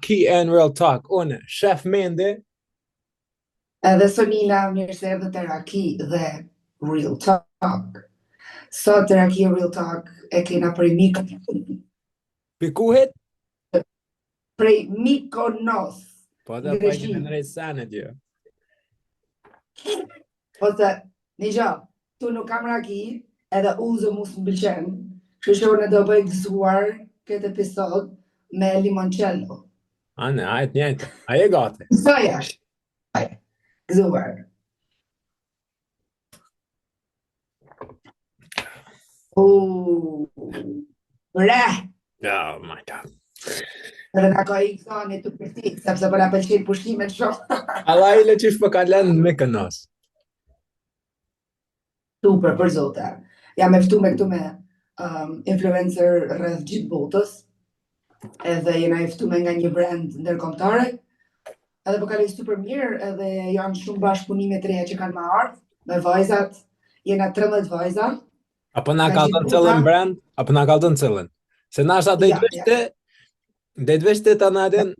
Key and Real Talk. Unë, Shef Mendi. Edhe Sonila, mirë se erdhët te Raki dhe Real Talk. Sot te Raki Real Talk e kena prej Pikuhet? Prej Mykonos. Po da pa e kena në rejtë sanet jo. Po të, një gjë, tu nuk kam Raki, edhe uzo mus më bëlqen, kështu që unë do bëj gëzuar këtë episod me limoncello. Anë, ajtë njëjtë. Aje gati. Sa jash? Ajë, gëzuar. Bre! Oh my God. Edhe nga ka i këthani të përti, sepse për na pëlqen pushimet shumë. Allah i le qish për ka lënë me kënos. Super, për zote. Jam eftu me këtu me influencer rreth gjithë botës, edhe jena eftu me nga një brand ndërkombëtare, edhe po kaloj super mirë, edhe janë shumë bashkëpunime të reja që kanë më ardhë, me vajzat, jena 13 vajza. Apo na ka të cëllën brand, apo na ka të cëllën. Se na është atë dhe të veshte të nadin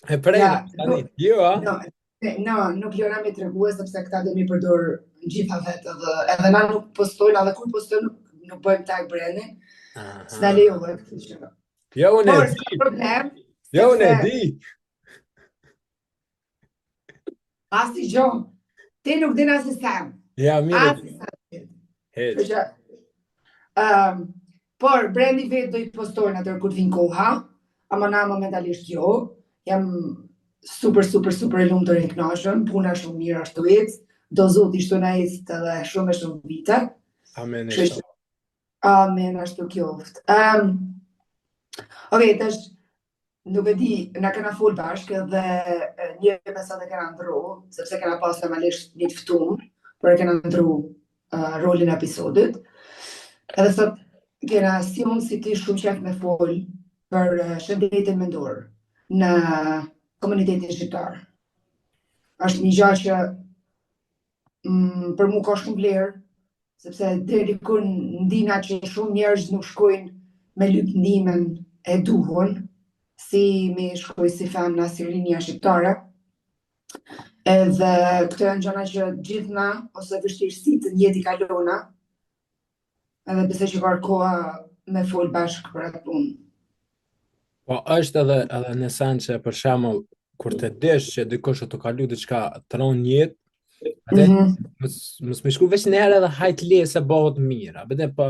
e prejnë, tani, jo, a? No, nuk jona me tregue, sepse këta do mi përdor gjitha vetë, edhe na nuk postojnë, edhe kur postojnë nuk bëjmë tag brandin, s'na lejohet, kështu që. Jo, unë e di. Problem. Jo, unë e di. Asi gjohë, ti nuk din asi sem. Ja, mirë. Kështu që, por brandi vetë do i postojnë atër kur t'vin koha, ama na momentalisht jo, jam super e lumtur e kënaqur, puna shumë mirë ashtu ec, do zoti shto na ec edhe shumë vite. Amen. Amen, ashtu qoftë. Okej, tash nuk e di, na kena fol bashkë dhe një episod e kena ndru, sepse kena pas normalisht një ftum, por e kena ndru rolin e episodit. Edhe sot kena si unë si ti shumë qef me fol për shëndetin mendor në komunitetin shqiptar. Është një gjë që për mu ka shumë vlerë, sepse deri kur ndina që shumë njerëz nuk shkojnë me lyp ndimen e duhur, si me shkoj si femna, si rinja shqiptare. Edhe këto janë gjëra që gjithna, ose vështirësitë në jetë i kalona, edhe besoj që ka koha me fol bashkë për atë punë. Po është edhe në sen që për shembull kur të desh që dikush të kalu diçka tron jetë, atë mos më shku veç në herë edhe hajt le se bëhet mirë. Apo po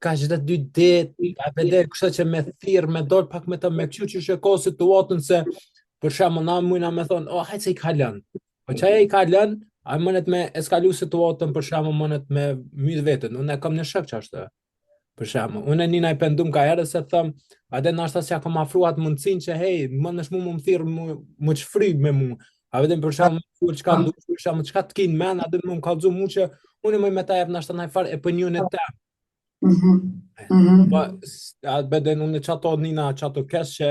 ka çdo 2 ditë, apo kështu që me thirr me dol pak me të me kështu që sheko situatën se për shembull na mujna me thon, "Oh, hajt se i ka lënë." Po çaja i ka lënë, ai mënet me eskalu situatën për shembull mënet me myt veten. Unë kam një shok çashtë. Për shembull, unë nina i pendum ka herë se them, a dhe nashta s'ja kam afruat mundësinë që hey, mënesh mu më thirr më çfry me mu. A vetëm për shembull çka ndush, për shembull çka të kin men, a dhe më kallzu mu që unë më me ta jap nashta ndaj fare e opinionin e tëm. Po a beden unë çato nina çato kesh që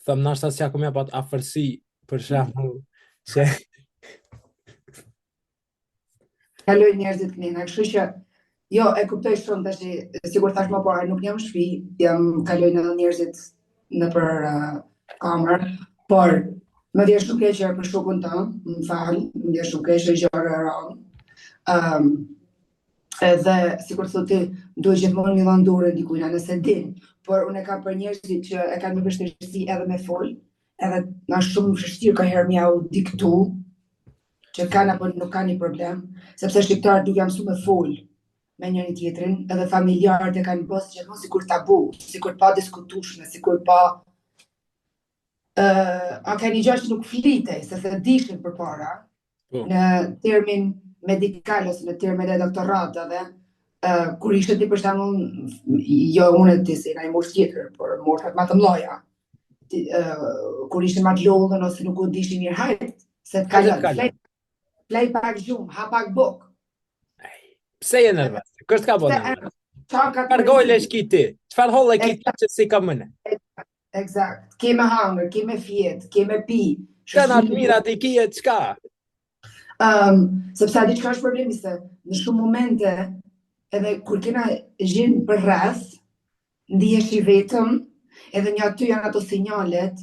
them nashta s'ja kam jap atë afërsi për shembull se kaloj njerëzit kënina, kështu që jo, e kuptoj shumë tash, sigur thash më parë, nuk jam në shtëpi, jam kaloj në njerëzit nëpër kamer, por më vjen shumë keq për shokun tëm, më fal, më vjen shumë keq gjëra e rënd. Edhe sikur thotë ti, duhet gjithmonë mi dhënë dorë dikujt nëse din, por unë kam për njerëzit që e kanë më vështirësi edhe me fol, edhe na shumë vështirë ka herë mjau diktu, që kanë apo nuk kanë një problem, sepse shqiptarët nuk janë mësuar me fol me njëri tjetrin, edhe familjarët e kanë bërë gjithmonë sikur tabu, sikur pa diskutueshme, sikur pa a ka një gjë që nuk flitej, se se dishin përpara, në termin medikal ose në termin e doktoratave, kur ishte ti për shembull, jo unë ti si nga një moshë tjetër, por moshat më të mëdha, kur ishin më të lodhën ose nuk u dishin mirë hajt, se të kalon. Flej pak gjumë, ha pak bok. Pse je nervoz? Kështë ka bënë? Kargoj le shkiti. Çfarë holle kiti që si ka mëne? Exakt. Keme hangër, keme fjet, keme pi. Kanë atë mirat i kije çka? Sepse di çka është problemi se në shumë momente edhe kur kena gjin për rreth, ndihesh i vetëm, edhe një aty janë ato sinjalet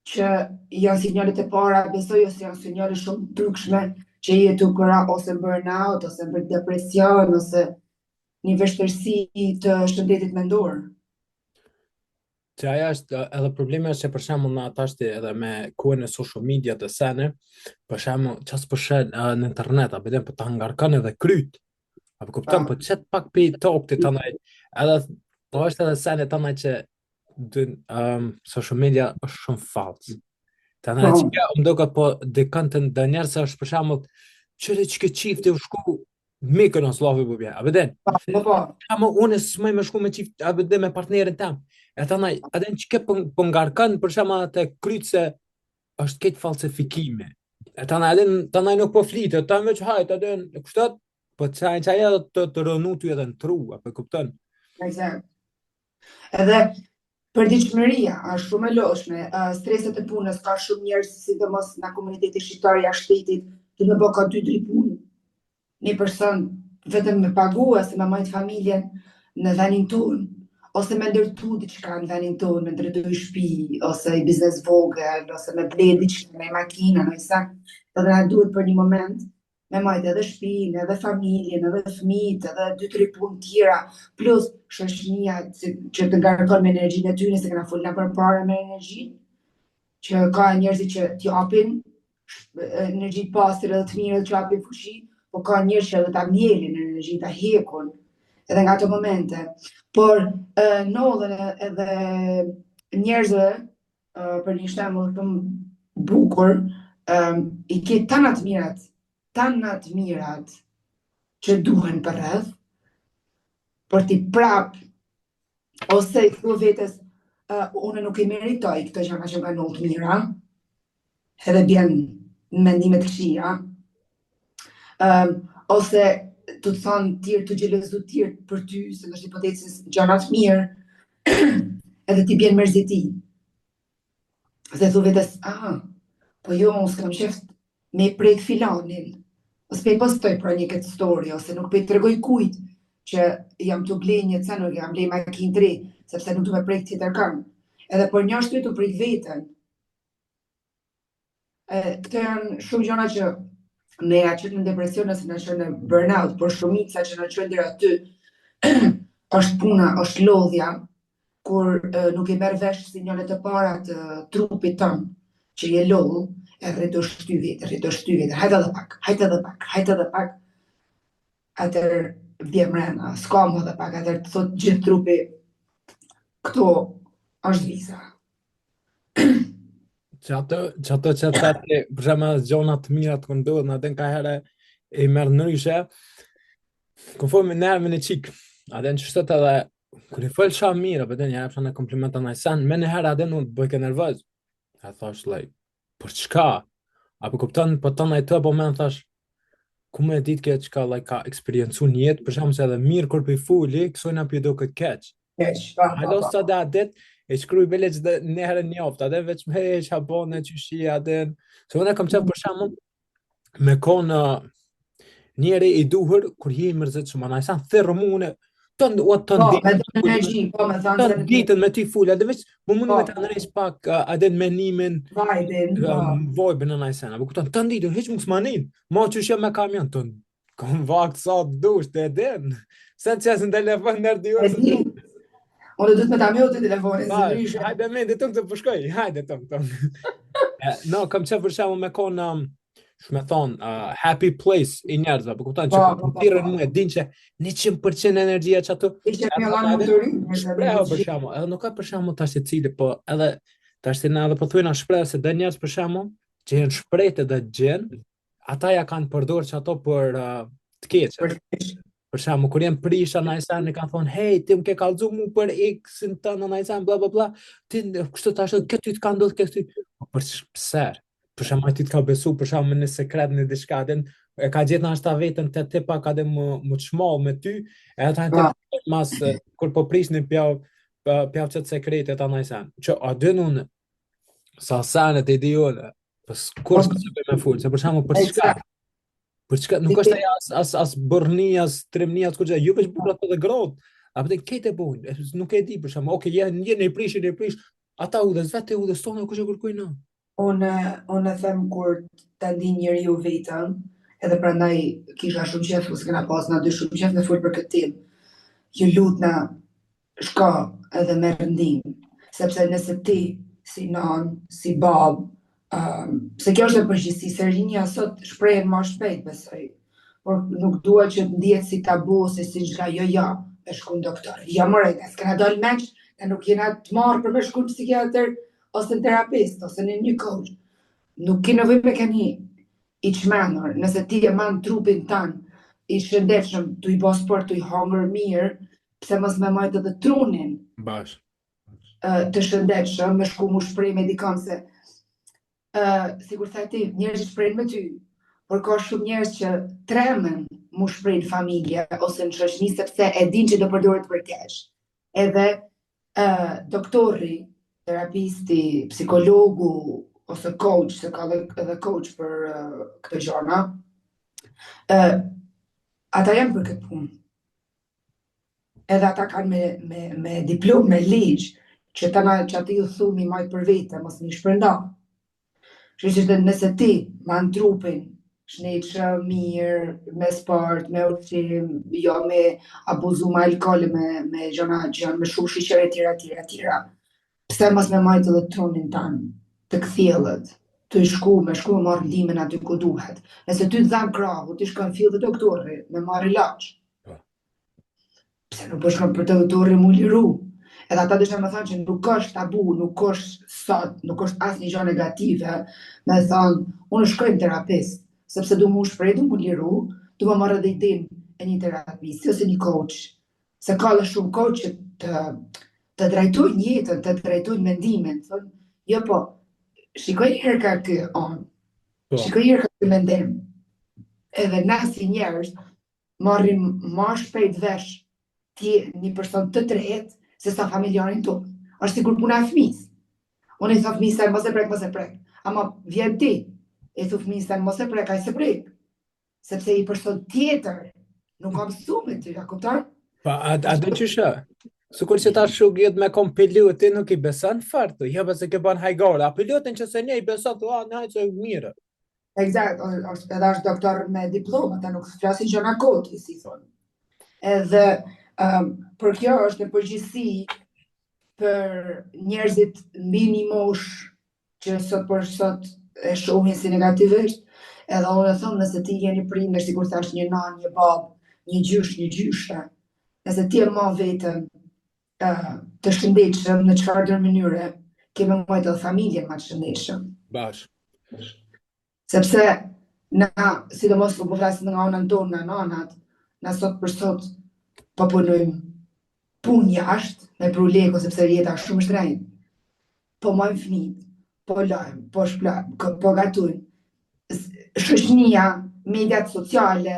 që janë sinjalet e para, besoj ose janë sinjale shumë ndrykshme që je tu këra ose burnout, ose për depresion, ose një vështirësi të shëndetit mendor. Që aja është edhe problemi është që për shembull në atashti edhe me kuën e social media të sene, për shembull ças për shembull në internet, apo për të ngarkon edhe kryt. Apo kupton, po çet pak pi tokti tanaj. Edhe po është edhe sene tanaj që social media është shumë fals. Tanaj që më duket po dikon të ndonjëherë se është për shembull çelë çka çifti u shku Mykonos në Slovi po bie. A vjen? Ama unë s'maj më shku me çift, a vjen me partnerin tam. E tanaj, atë që po ngarkon për shembull atë krytse është këtë falsifikime. E tanaj nuk po flitet, ta veç hajt atë kështu, po çaj të rënu ty edhe në tru, apo kupton? Eksakt. Edhe përditshmëria është shumë e lodhshme, streset e punës, ka shumë njerëz sidomos në komunitetin shqiptar jashtë shtetit, që në ka 2-3 punë. Një person vetëm me pagu ose me majtë familjen në venin tonë, ose me ndërtu diçka në venin tonë, me ndërtu i shtëpi, ose i biznes vogël, ose me ble diçka, me makina, në isa, edhe na duhet për një moment me majtë edhe shtëpinë, edhe familjen, edhe fëmijët, edhe 2-3 punë tjera, plus shoqënia që të ngarkon me energjinë e tyre, se kena folna përpara me energjinë, që ka njerëzit që t'japin energji të pastër edhe të mirë që japin fuqi, po ka njerëz që edhe ta mbjellin energji, ta hekun edhe nga ato momente. Por ndodhen edhe njerëzve, për një shembull shumë bukur, i ke tan atë mirat që duhen për rreth, por ti prap ose i thua vetes unë nuk i meritoj këto gjëra që kanë ndodhur të mira, edhe bjen mendime të këqija, ose të thonë tjerë të gjelëzu tjerë për ty, se në hipotetës gjëra të mirë, edhe ti bjen mërziti. Dhe thu vetes, po jo, unë s'kam qef me prek filanin, ose pe i postoj pra një këtë story, ose nuk pe i tregoj kujt që jam të blej një të nuk jam blej makinë të re, sepse nuk du me prek tjetër kam. Edhe për një ashtu të prek vetën. Këto janë shumë gjëra që ne ja qëtë në depresion ose në qëtë në burnout, por shumica që në qëtë dira aty është puna, është lodhja, kur nuk i merr vesh sinjalet e para të trupit tënë, që je lodh, e rritë shty vete, hajtë edhe pak, atër vje mrena, s'ka më dhe pak, atër të thot gjithë trupi, këto është visa. Që ato që thati, për shembull gjona të mira të ndodhin, atë ka herë i merr ndryshe. Konformi në në çik. Atë që sot edhe kur i fol shumë mirë, apo ja jap në kompliment anaj san, më në herë atë nuk bëj nervoz. A thash like, për çka? Apo kupton, po tonë ato po më thash, ku më ditë që çka like ka eksperiencu në jetë, për shembull se edhe mirë kur po i fuli, kësoj na pi do këtë keq. Hajdo sa da det, e shkruaj belec dhe në herën njoftë, atë veç me heq habone qyshia atë. Se unë kam qef për shembull me konë njeri i duhur kur je i mërzitshëm, ana sa thërmune ton ditën me ty ful, atë veç më mundi me ta ndërresh pak atë mendimin vojbën ana sa, apo kupton ton ditën hiç mos manin. Mo qyshja me kamion ton. Kom vakt sa dush të den. Sa çes në telefon ndër dy orë. Unë do të me ta mjë të telefonin, se ndryshe. Hajde me, dhe të përshkoj, hajde të. No, kam qef për shembull me konë, shme thonë, happy place i njerëzve, për kuptan që për tirën mu e din që 100% energjia që ato. Shpreho për shembull, edhe nuk ka për shembull tash i cili, po edhe tash na edhe po thuajna shpreh se dhe njerëz për shembull, që janë shprehtë dhe gjën, ata ja kanë përdorur që ato për të keqe. Për shembull, kur jam prisha në Ajsan, e kanë thonë, hey, ti më ke kallëzu mu për X-in tënë në Ajsan, bla, bla, bla, ti kështu të ashtë, këtë ty të ka ndodhë, këtë ty. Për pëser, për shembull, ti të ka besu, për shembull, në sekret në dishka, e ka gjithë në ashtë ta vetën të te pak adhe më të shmall me ty, e ata në të mas, kur po prish në pjav qëtë sekretet në Ajsan. Që a dënë unë, sa sanet e di unë, kur s'ka me full, se për shembull, për shka. Për çka nuk është as bërni, as trimni, as kurrë, ju veç burrat edhe grot. Apo të këtë bën, nuk e di për shkak. Okej, jeni i prish, ata udhës, vetë udhës tonë, kush e kërkojnë na? Unë e them kur ta di njeriu vetën, edhe prandaj kisha shumë qef, ose kena pas na dy shumë qef me fol për këtë temë. Ju lutna, shko edhe merr ndihmë, sepse nëse ti si nan, si bab, se kjo është e përgjithësi, se rinja sot shprehen më shpejt, besoj. Por nuk dua që të ndihet si tabu ose si çka, jo, me shku në doktor. Jo more, ne s'kena dalë menç, ne nuk jena të marrë për me shku në psikiatër ose në terapist ose në një coach. Nuk ke nevojë me keni i çmendur, nëse ti e man trupin tan i shëndetshëm, tu i bë sport, tu i hangër mirë, pse mos me majtë edhe trunin Bash. të shëndetshëm, me shku mu shprej me dikon se sikur tha ti, njerëzit shprejnë me ty, por ka shumë njerëz që tremen mu shprejnë në familje ose në shoqni sepse e din që do përdoret për keq. Edhe doktori, terapisti, psikologu ose coach, se ka edhe coach për këtë gjëra, ata janë për këtë punë. Edhe ata kanë me diplomë, me ligj, që që ati ju thumi majtë për vete, mos një shpërnda. Kështu që nëse ti man trupin, shneqë mirë, me sport, me ushqim, jo me abuzu me alkohol, me gjëna që janë me shumë shiqer e tjera. Pse mos me majtë edhe trunin tanë, të kthjellët, të me shku me marrë ndimin aty ku duhet. Nëse ty të dhamë krahu, ti shkon fill dhe doktori, me marrë ilaç. Pse nuk po shkon për të doktori mu liru? Edhe ata dësha me thonë që nuk është tabu, nuk është sot, nuk është asë një gjë negative, me thonë, unë shkoj në terapist, sepse du mu shprej, du mu liru, du mu marrë dhe idin e një terapisti ose një coach. Se ka dhe shumë coach që të drejtojnë jetën, të drejtojnë mendimin, thonë, jo po, shikoj herë ka kë on, shikoj herë ka kë mendim, edhe na si njerëz, marrim ma shpejt vesh një person të tretë, se sa familjarin tonë. Është sikur puna e fëmis. Unë i thë fëmis se mos e prek. Ama vjen ti, i thë fëmis se mos e prek, a i se prek. Sepse i person tjetër nuk kam mësu me ty, a kuptar? Pa, a do që shë? Sukur që ta shuk jetë me kom pilot, ti nuk i beson fartë, jo se ke ban hajgore, a pilotin që se ne i beson, në hajtë që mirë. Exact, edhe është doktor me diplomë, ta nuk flasin gjëna koti, si thonë. Edhe për kjo është në përgjithësi për njerëzit mbi një moshë që sot për sot e shohin si negativisht, edhe unë e thonë nëse ti jeni prindër, sikur thash një nan, një bab, një gjyshe, nëse ti e ma vetën të shëndetshëm në çfarë do mënyre, kemi mojtë edhe familjen ma të shëndetshëm. Bash. Sepse na, sidomos po flasim nga anën tonë, në nanat, na sot për sot po punojmë punë jashtë, me pru leko, sepse jeta shumë shtrenjtë. Po mojmë fëmijët, po lajmë, po shplajmë, po gatojmë. Shoqënia, mediat sociale,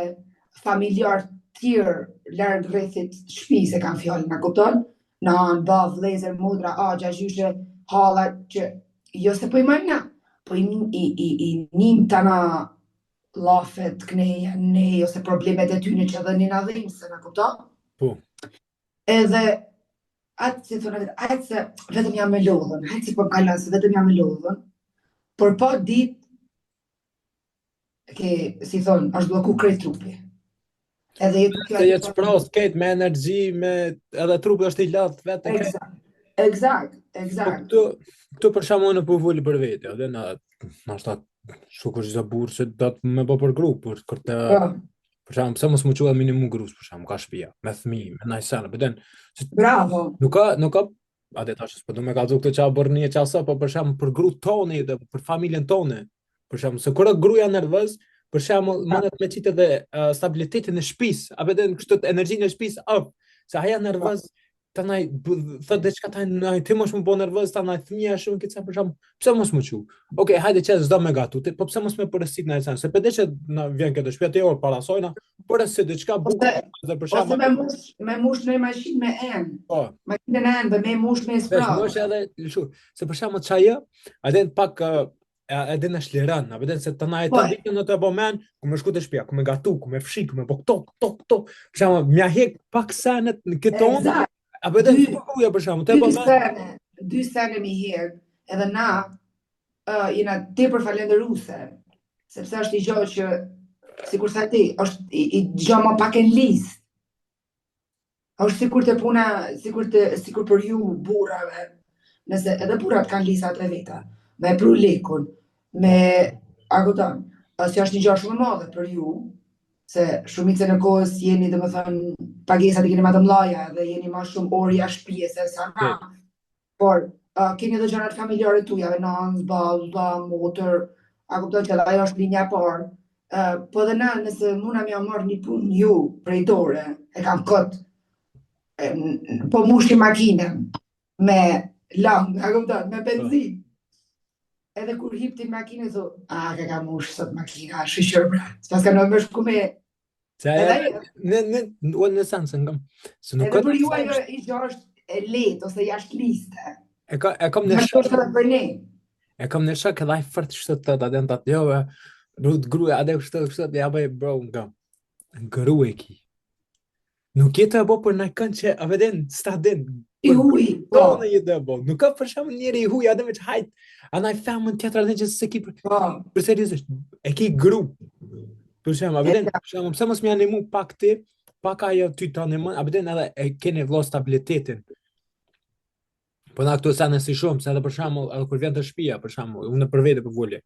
familjar tjerë, larg rrethit shtëpisë se kanë fjalën, na kupton? Nan, bav, vëllezër, mudra, agja, gjyshe, halla, që jo se po i marrim na, po i nim tana llafet, kneja, ne, ose problemet e tyne që edhe një na dhimë, se na kupton? Po. Edhe atë si thonë, atë se vetëm jam me lodhën, atë si po kalon se vetëm jam me lodhën, por po ditë si thonë, është bloku krejt trupi. Edhe jetë shprast ketë me energji, edhe trupi është i latë vetë. Exact. Këtu për shamu në përvulli për vete, edhe në ashtat shukur që burë që do të me po për grupë, për të... Për shkak pse mos më quhet minimum grus për shkak ka shtëpia, me fëmijë, me najsana, po den. Bravo. Nuk ka, a dhe tash s'po do me kallzu këtë çfarë bërni çasa, po për shkak për grup tonë dhe për familjen tonë. Për shkak se kur gruaja nervoz, për shkak mundet me qitë edhe stabilitetin e shtëpisë, apo den kështu energjinë e shtëpisë up, se ajo nervoz tanaj thot diçka tanaj ti mos më bën nervoz tanaj fëmia shumë këtë për shkak pse mos më qiu. Okej, hajde që s'do me gatu, po pse mos më porosit në ajsan, se pëdeshë na vjen këtë shtëpi orë para sojna, por se diçka bukur për shkak me mush në makinë me en. Po. Makinën e en, me mush me spra. Mush edhe kështu, se për shkak çaja, atë pak edhe në shliran, a veden se të na e të ditë në të bomen, ku me shku të shpia, ku me gatu, ku me fshi, ku me po tok, për shkak mja hek pak senet në këtë tonë. A po edhe kuja për shkak, të 2 sene mi herë, edhe na jena tepër falenderuese, sepse është i gjë që sikur sa ti, është i gjë më pak e listë. Është sikur të puna, sikur për ju burrave, nëse edhe burrat kanë listat e veta, me pru lekun, me a kupton, që është një gjë shumë e madhe për ju, se shumicën e kohës jeni domethënë pagesat i keni më të mëdha dhe jeni më shumë orë jashtë shtëpisë se sa na. Por keni edhe gjërat familjare tuja, nënës, ballë, motër, a kupton që ajo është linja e parë. Po edhe na, nëse muna më marr një punë ju prej dore, e kam kot, po mushi makinën me lang, a kupton, me benzinë. Edhe kur hipti makinën thu, ka mush sot makina, shqyr bra. S'pas ka më shku me. Në sensën kam. Edhe për ju ajo i gjë është e lehtë ose jashtë liste. E kam në shok. E kam në shok edhe ai fort shtot atë atë jo, gruaja atë shtot ja bëj bro nga. Gruaja ki. Nuk jetë apo për në kënd që a veden sta den. I huj. Po në jetë apo. Nuk ka për shkak njëri i huj atë me hajt. Anaj famën tjetër atë që se ki për seriozisht. E ki grup. Për shkak a veden, pse mos më animu pak ti, pak ajo ty tani më, a veden edhe e keni vëllai stabilitetin. Po na këtu sa nësi shumë, se edhe për shembull, edhe kur vjen të shtëpia, për shembull, unë për vete po vole.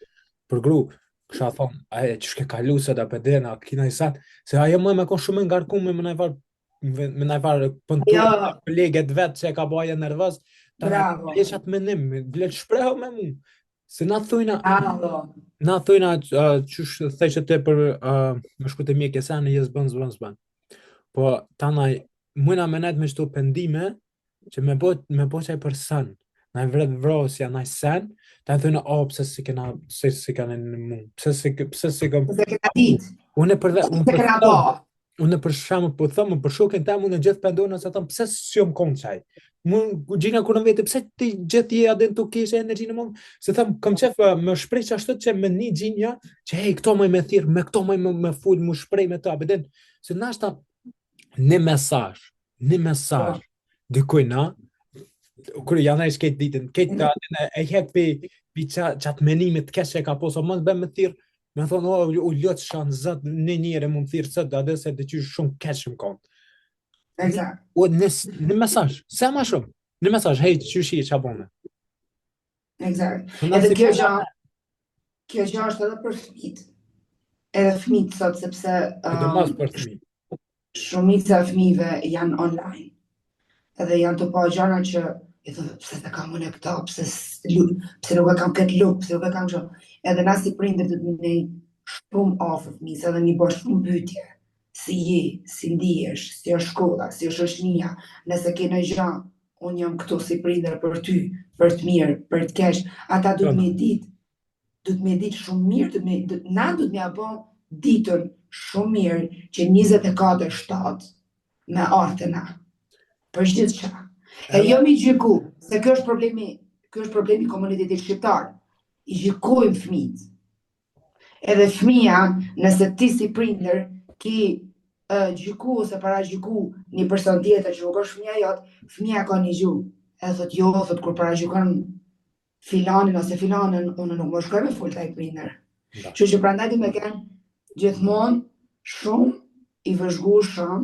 Për gru, kisha thon, ai ç'ke kalu se da pedena, kina i sat, se ajo më ka shumë ngarkuar me më nai var kolegët vet që ka bëjë nervoz. Bravo. Je chat menim, blet shprehu me mua. Se na thojna. Na thojna çush thashë te për më shku te mjekë sa në jes bën. Po tanaj mëna menet me çto pendime që me bo qaj për sën, na i vret vrosja, na i sen, ta e thujnë, pse si kena, pse si kanë në mu, pse si kam... Pse kena dit, unë për shamë, po thëmë, për shokën ta, unë gjithë pendojnë, se thëmë, pse si jom konë qaj? Gjina kur në vete, pse ti gjithë je adin të kishe energjinë mund? Se thëmë, kam qefë, më shprej që ashtot që me një gjinja, që hej, këto më me thirë, me këto më full, më shprej me ta, beden, se nashta një mesazh, dikuj na, kur janë e shkejt ditën, e hepi pi qatë menimit keshe ka poso, mos bëm me thirë, me thonë, u ljotë shanë zëtë, një njëre më thirë sëtë, adhe se të qysh shumë keshë më konë. Exact. Në mesazh, se ma shumë, në mesazh, hej, qysh i qabone. Exact. Edhe kjo gjë është edhe për fëmijët. Edhe fëmijët sot, sepse Edhe mas për fëmijë. Shumica e fëmijëve janë online. Edhe janë të pa gjana që i thotë, pse të kam unë e këta, pse nuk e kam këtë luk, pse nuk e kam kështë. Edhe na si prindër të të një shumë afër fëmijës, edhe një bërë shumë pyetje. Si je, si ndihesh, si është shkolla, si është shoqënia, nëse ke në gjë, unë jam këtu si prindër për ty, për të mirë, për të keq. Ata du të me ditë shumë mirë, na du të me apo ditën shumë mirë që 24/7 me artë na. Për gjithë qa. E jo mi gjyku, se kjo është problemi komunitetit shqiptar. I gjykojmë fëmijët. Edhe fëmija, nëse ti si prindër, ki gjyku ose para gjyku një person tjetër që nuk është fëmija jotë, fëmija ka një gjuhë. Edhe thot jo, thot kur para gjykon filanin ose filanën, unë nuk më shkoj me full taj prindër. Që prandaj du me kenë gjithmonë shumë i vëzhgueshëm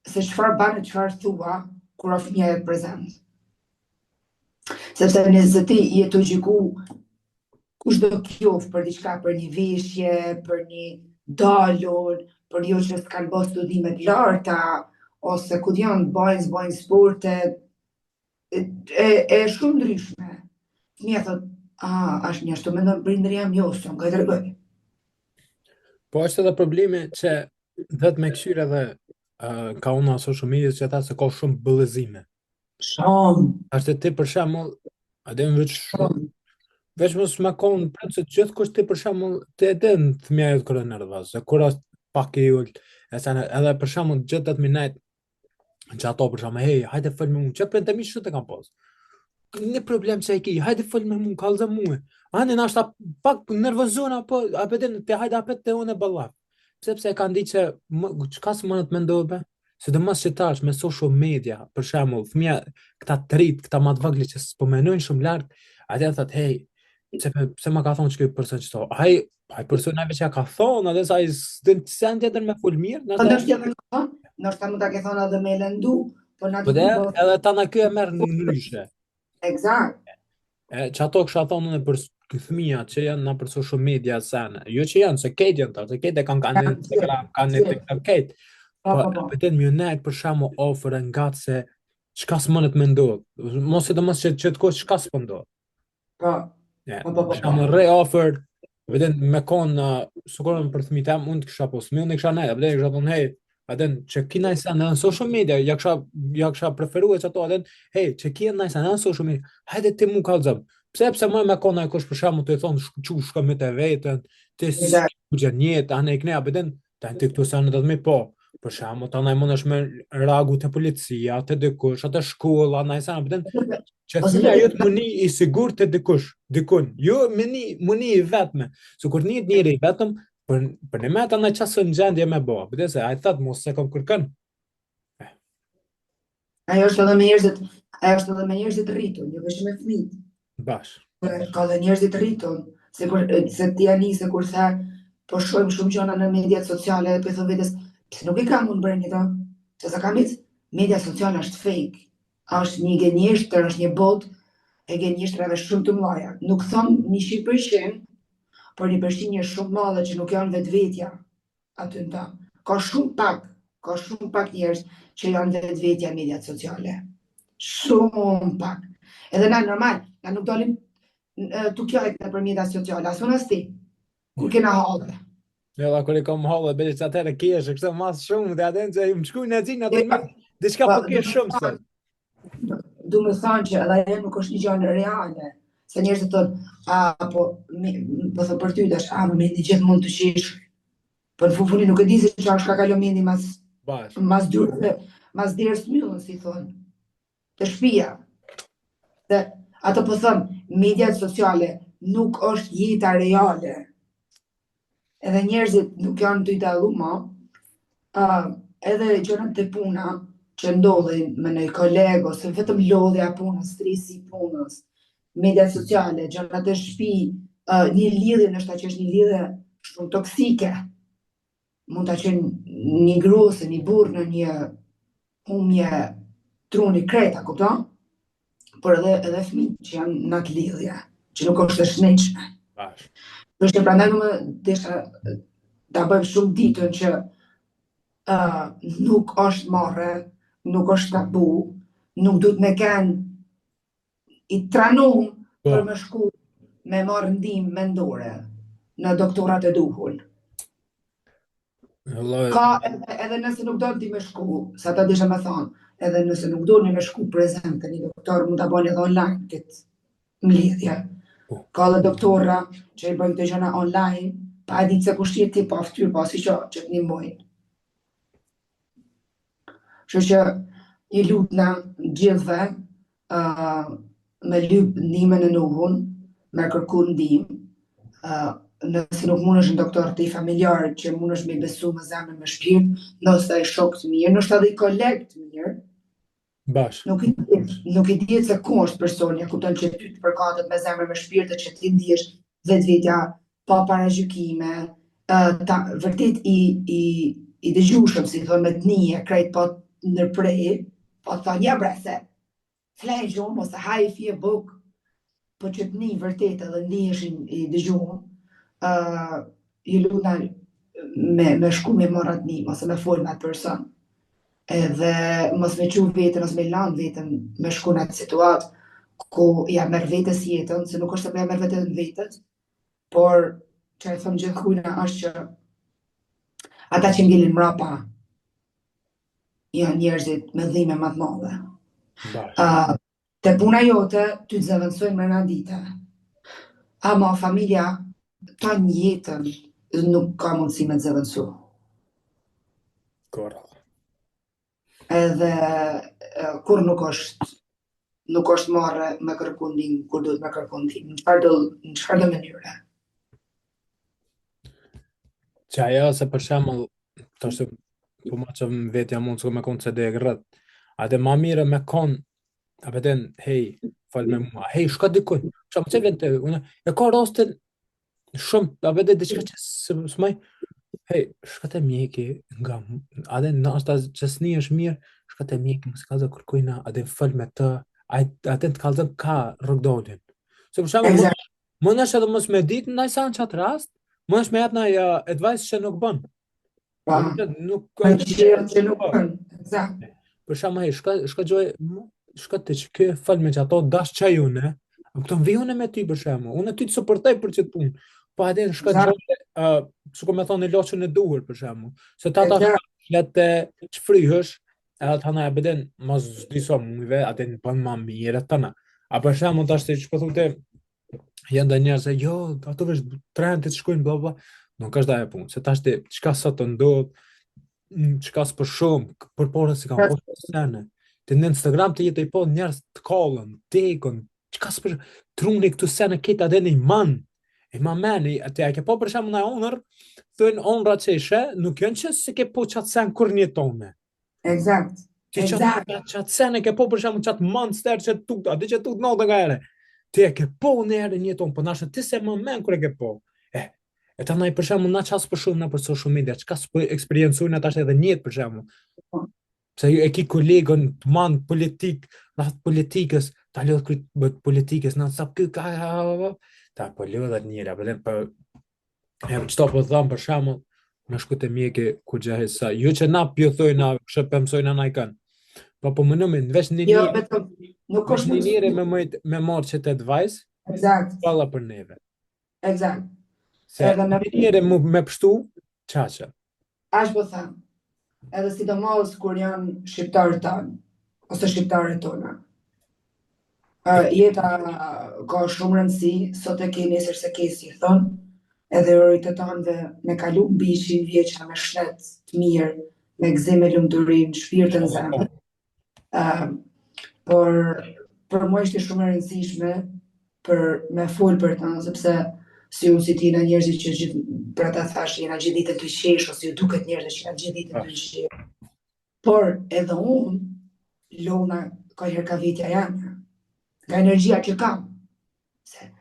se çfarë bën e çfarë thua kur fëmia jetë prezent. Sepse nëse ti je të gjyku kushdo qoftë për diçka, për një veshje, për një dalun, për jo që s'kanë bërë studime të larta, ose ku janë bajnë sporte, e shumë ndryshme. Fëmia thot, është një ashtu mendon prindëri jam jo, s'u nga i dërgoj. Po është edhe problemi që vetë me këshyre dhe ka unë aso social media që ta se ka shumë bëllëzime. Shumë. Ashtë ti për shembull, adem veç shumë. Veç mos me konë për se gjithë kusht ti për shembull të edhen thëmja jetë kërë nervoz, se kur është pak e ullë, edhe për shembull gjithë të të minajt, që ato për shembull, hej, hajde fëll me mu, që për të mi shumë të kam pas. Një problem që e ki, hajde fëll me mu, kalëzë mu. Ani në ashta pak nervozona, po apeten te hajde apet te unë e ballaf. Sepse e kanë ditë që çka s'mund të mendohet be. sidomos që tash me social media, për shembull, fëmija këta të rit, këta më të vogël që s'po menojnë shumë lart, atë thotë, hey, pse ma ka thonë që ky person çto? Ai personave që ja ka thonë, edhe sa ai s'din sen tjetër me fol mirë, Po ndoshta ndoshta më thon, ndoshta mund ta ke thonë edhe me lëndu, po na po di dhe ku bëhet. edhe ta na ky e merr në ndryshe. Eksakt. Që ato kësha thonë edhe për fëmijat që janë në për social media sene. Jo që janë, se ketë janë ta, se ketë e kanë Kanë gjithë, Instagram, kanë në gjithë. TikTok, ketë. Po, Po, po, po. pëtën mjë nejtë për shamo ofër e nga se çka s'mënet me ndodhë. Mos e të mos që të kohë çka s'po ndodhë. Po, po, po, Për po, po. shamo re ofër, vetëm me konë, sukurën për fëmijët tam, unë të kisha posë, unë kisha nejtë, vetëm kisha thonë, hej, aden që kina i sa në social media, ja kisha preferu e që ato, aden, hej, që kina i sa në social media, hajde ti mu kalzëm, pse më me kona e kosh për shamu të i thonë shka me të vetën, ti Eksakt. s'ku gjerë njetë, anë e knea, beden, ta në të këtu sa në të dhmi po, për shamu të anaj mund është me ragu të policia, të dikush, atë shkolla, anaj sa në beden, që Ose thëmija vetë jëtë mëni i sigur të dikun, jo mëni i vetme, su kur njëri i vetëm, për në me të në qasë në gjendje me bo, bede se a i thëtë mos se kom kërkën, ajo është edhe me njerëzit, ajo është edhe me njerëzit rritur, jo vetëm me fëmijët. bash, Ka dhe njerëzit rritur, se ti ani se kur the, po shohim shumë gjëra në mediat sociale, po i thon vetes, pse nuk i kam unë bërë një to? Se sa kam hiç, media sociale është fake. Është një gënjeshtër, është një botë e gënjeshtrave shumë të mëdha. Nuk thon 100%, por një përqindje shumë madhe që nuk janë vetvetja aty në ta. Ka shumë pak njerëz që janë vetvetja në mediat sociale. Shumë pak. Edhe na normal, na nuk dalim tu kjojt në për mediat sociale, as unë as ti, kur kena hallë. jo da kur i kom hollë, bele që atëre kjeshe, kështë mas shumë, dhe atën që i më shkuj në zinë, atën mirë, diçka po kesh shumë se, Du me thonë që edhe ajo nuk është një gjë reale. Se njerëzit thonë, po thë për ty dash, më mendi gjithmonë të qish. Po në funi nuk e di se çfarë është ka kalon mendi bash, mas derës myllën, si thonë. Të shtëpia. Se ato po thëmë, mediat sociale nuk është jeta reale. Edhe njerëzit nuk janë të i dallu ma, edhe gjërat të puna që ndodhin me një kolegë, ose vetëm lodhja e punës, stresi i punës, mediat sociale, gjërat e shtëpi, një lidhje nështë që është një lidhje shumë toksike, mund ta qenë një grua ose një burr në një humje truni kreta, kupton? Por edhe fëmijë që janë në atë lidhje, që nuk është e shnetshme. bash, Përshë prandaj më desha ta bëjmë shumë ditën që nuk është marrë, nuk është tabu, nuk duhet me kenë i tranum për me shku me marrë ndihmë mendore në doktorat e duhur. Ka edhe nëse nuk do ti me shku, sa ta desha me thonë, edhe nëse nuk do një me shku prezent të një doktor, mund ta bëni edhe online këtë mlidhje. Ka dhe doktora që i bëjnë të gjëna online, pa e ditë se kush je ti pa ftyrë, pa si që të një mojnë. Që që i lutna gjithve me lyp ndihmën e nuhun, me kërku ndihmë, nëse nuk mund është në doktor të i familjarë që mund është me besu me zemrën me shpirt, nëse e shok të mirë, nështë edhe i kolegë të mirë, bash, nuk i dihet se ku është personi, kupton që ty të përkatët me zemrën me shpirt që ti ndihesh vetvetja pa paragjykime, vërtet i dëgjueshëm, si thonë me të nije, krejt pa ndërprej, pa të thonë ja brese, flej gjumë ose haj i fje buk, po që të një vërtet edhe ndiheshin i dëgjumë, i luna me shku me marrat një, ose me folë me atë person. Edhe mos me qu vetën, ose me lanë vetën me shku në atë situatë, ku ja merr vetës jetën, se nuk është se po ja merr vetën vetës, por që e thëmë gjithë kujna është që ata që ngellin mrapa janë njerëzit me dhime më të madhe. bash, Te puna jote, ty të zëvendësojnë mrena dite. Ama familja ta një jetën nuk ka mundësi me të zëvendësu. korra. Edhe kur nuk është marrë me kërku ndihmë, kur duhet me kërku ndihmë, në çfarë do mënyre. Që ajo se për shembull, thoshte po ma që më vetja mund s'ko me konë CD rrët. A dhe ma mire me konë, a beden, hej, fal me mua, hej, shka dikuj, shka më cilën të, e ka rastin shumë, a beden diçka që s'maj, hej, shka të mjeki nga, a dhe në ashta që s'ni është mirë, shka të mjeki, më s'ka zë kërkujna, a dhe fal me të, a dhe të kalzëm ka rëgdolin. Se për shumë, Exact. më nësh edhe mos me ditë në sa në qatë rast, më nësh me jetë në advice që nuk bën. Pa, Nuk në qërë që nuk bën. Exact. për shama hej, shka gjoj, shka të që kë fal me që ato dash qaj une, këto në vijone me ty për shama, unë ty të supportoj për që të punë, po edhe shka Exact. gjoj, që ku me thonë në loqën e duhur për shama, se ta Exact. letë që frihësh, edhe të hana e beden, mos diso mujve, atë në pënë ma mire të tëna. A për shama të ashtë që pëthu të, janë dhe njerë se, jo, ato vesh trend të shkojnë, bla, bla, nuk është da e punë, se ta ashtë qka sot të ndodhë, çka s'për shumë, për porën si kam postë sene. Të në Instagram të jetë i po njerës të kollën, tekën, çka s'për truni këtu sene kita dhe një man. E ma meni, atë e ke po për shemë në onër, thënë onra që ishe, nuk janë që se ke po qatë sen kur një tone. Exact. Ti qatë sen e ke po për shemë qatë monster që tut, atë që tut në dhe nga ere. Ti e ke po në ere një tonë, për nashë ti se më men kër e ke po. E ta na i për shembull na ças për shumë na për social media, çka s'po eksperiencojnë ata edhe njët për shembull. Se e ki kolegën të man politik, na politikës, ta lodh kryt politikës, na sa ky ka ta po lodhat njëra, për e çto po thon për shembull, me shku te mjeke ku gjahe sa, jo që na pjo thojna, kështë për mësojna na i kanë. Po më nëmin, vesh një Jo, njëri, vetëm nuk vesh është një njëri me marrë që të advice, Exact. palla për neve. Exact. Se një njëri me pështu, qaqa. Ashtë po thëmë, edhe sidomos kur janë shqiptarët tanë, ose shqiptarët tona. Jeta ka shumë rëndësi, sot e ke nesër se ke si thonë, edhe rojtë të tanë dhe me kalu mbi 100 vjeqa me shlet të mirë, me gzim e lumëturin, shpirtën zemë. Por mua ishte shumë e rëndësishme për me folë për ta, sepse si unë si ti në njerëzit që gjithë, për ata thash, jena gjithë ditën të qesh, ose ju duket njerëzit që jena gjithë ditën të qesh. Por edhe unë, lona ka herë ka vitja janë, nga energjia që kam. Se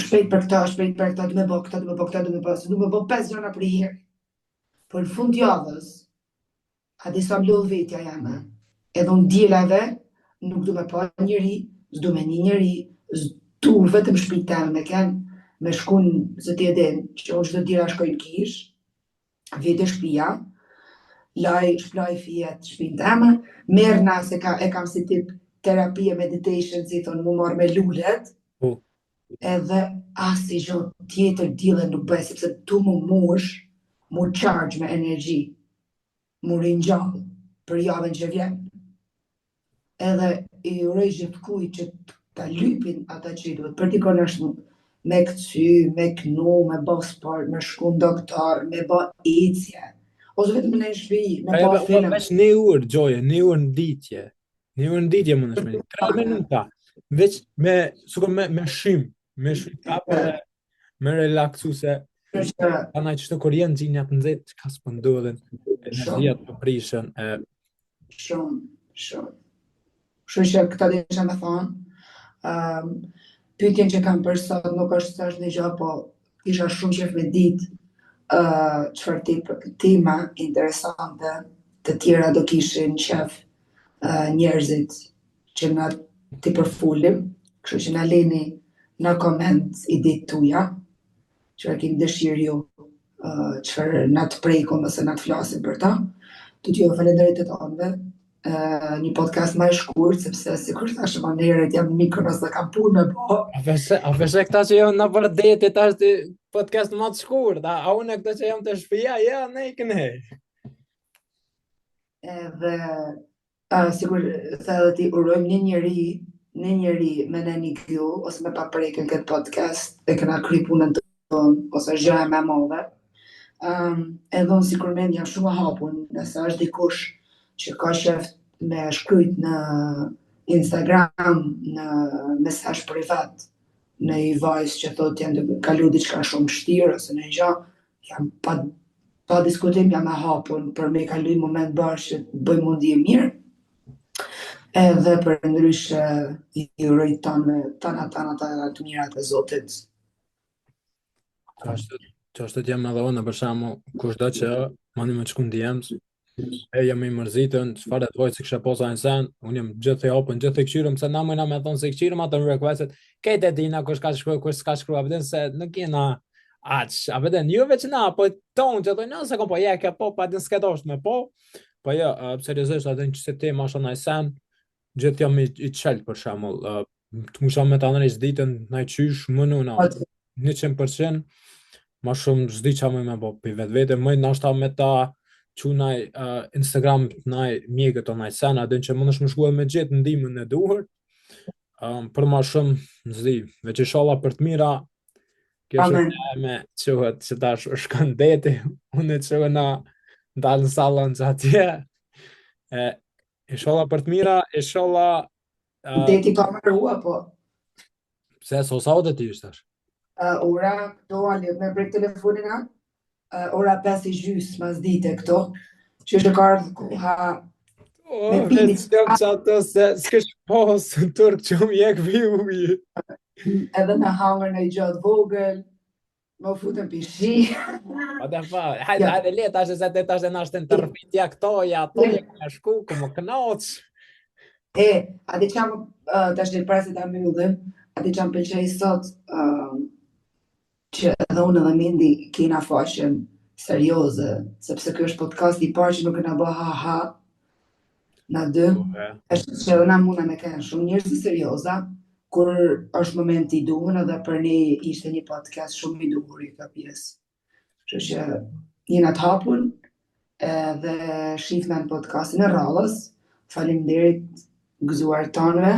shpejt për këta, du me bo këta, du me bo këta, du me bo 5 gjona për i herë. Por në fund javës, a disa më lodh vetja janë, edhe unë djelave, nuk du me pa njëri, s'du me një njëri, s'du vetëm shpitame me kenë, me shkun, zë ti edhin, që unë çdo dira shkojnë kish, vete shpia, shplaj fijet shpinë teme, merna se e kam si tip terapia, meditation, si thonë, mu marrë me lullet, edhe asi gjo tjetër dile nuk bëj, sepse tu mu mush, mu charge me energji, mu rinjallë për javën që vjen. Edhe i urej gjithë kuj që ta lypin ata që i duhet, për t'i konashtu, me këcy, me knu, me bo sport, me shku në doktor, me bo ecje, ose vetëm në shpi, me bo film. Veç një urë, Gjoje, një urë në ditje. Një urë në ditje më në shmeni. 3 minuta. Veç me shim kapë dhe me relaksu se anaj që të Korean gjinjat në zetë që ka së pëndodhen, energjia të prishën. Shumë. Shumë që këta dhe që me thonë, pyetjen që kam për sot nuk është se është një gjë, po isha shumë qef me ditë çfarë tema interesante të tjera do kishin qef njerëzit që na t'i përfulim, kështu që na leni në koment idetë tuaja, çfarë keni dëshirë ju, çfarë na të prekun ose na të flasim për ta. Të t'ju falenderoj të tonëve. Një podcast ma i shkurt, sepse si kur thash më njerët jam Mikonos dhe kam punë me bo. A përse këta që jam në vërdetit është podcast më të shkurt, a unë këta që jam të shpia, ja, ne i këne. Edhe, si kur thë edhe ti urojmë një njeri me në një kjo, ose me pa prejken këtë podcast, e këna kry punën të tonë, ose gjëja me modhe. Edhe unë si kur men jam shumë hapun, nëse është dikush që ka sheft me shkryt në Instagram, në mesazh privat, në i vajzë që thot janë të kalu diçka shumë shtirë, ose në gjë, jam pa ta diskutim jam e hapun për me kaluj moment bashkë që të bëjmë mundi e mirë. Edhe për ndryshe i uroj tana të mirat e Zotit. Që është të jam edhe unë, për shembull, kushdo që mani me shku në DMs, jam i mërzitën, çfarë të vojtë si kështë posa në sen, unë jam gjithë e open, gjithë e këshyrëm, se na mëjna me thonë se këshyrëm atë në requestet, kejtë e dina kush ka shkruaj, kush s'ka shkruaj, vëden se nuk jena aq, a vëden, juve që na, po tonë që dojnë, nëse kom po jeke, po, pa din s'kedosht me po jo, seriozisht, atë në që se ti ma shona i sen, gjithë jam i qelë për shembull, të musha me të anërish ditën, na i qysh, mënu na, 100%, ma shumë zdi qa me bo për vetë vete, mëj nashta me ta qunaj Instagram naj mjekët o naj sena, adin që më nëshë më shkuaj me gjithë ndimën e duhur, për ma shumë zdi, veç i shala për të mira, kjo shumë e me quhet që ta shkën deti, unë e quhet na dalë në salën që atje, i shala për të mira, i shala... Deti ka më rrua, po. Pse, sosa o dhe ti ishtash? Ora këto alit me brek telefonin a, ora 5:30 mas dite këto, që është ka ardhë koha me pini. Që ato se s'kesh posë në turk që më jek vijuji. Edhe me hangër në i gjatë vogël, më futën pishi. Pa dhe fa, hajde le, tash e se te tash e nashtë në të rëpitja këtoja, ato e me shku, ku më knoq. Ati që tash në presit a mjullim, ati që më pëlqej sot, që edhe unë edhe Mindi kena faqen serioze, sepse kjo është podcast i parë që nuk e na bë ha na dy, është që na muna me kënë shumë njerëz të serioza, kur është momenti i duhur edhe për ne ishte një podcast shumë i duhur i ka pjesë. Kështu që jena të hapun edhe shifna në podcastin e rrallës. Faleminderit gëzuar tanëve.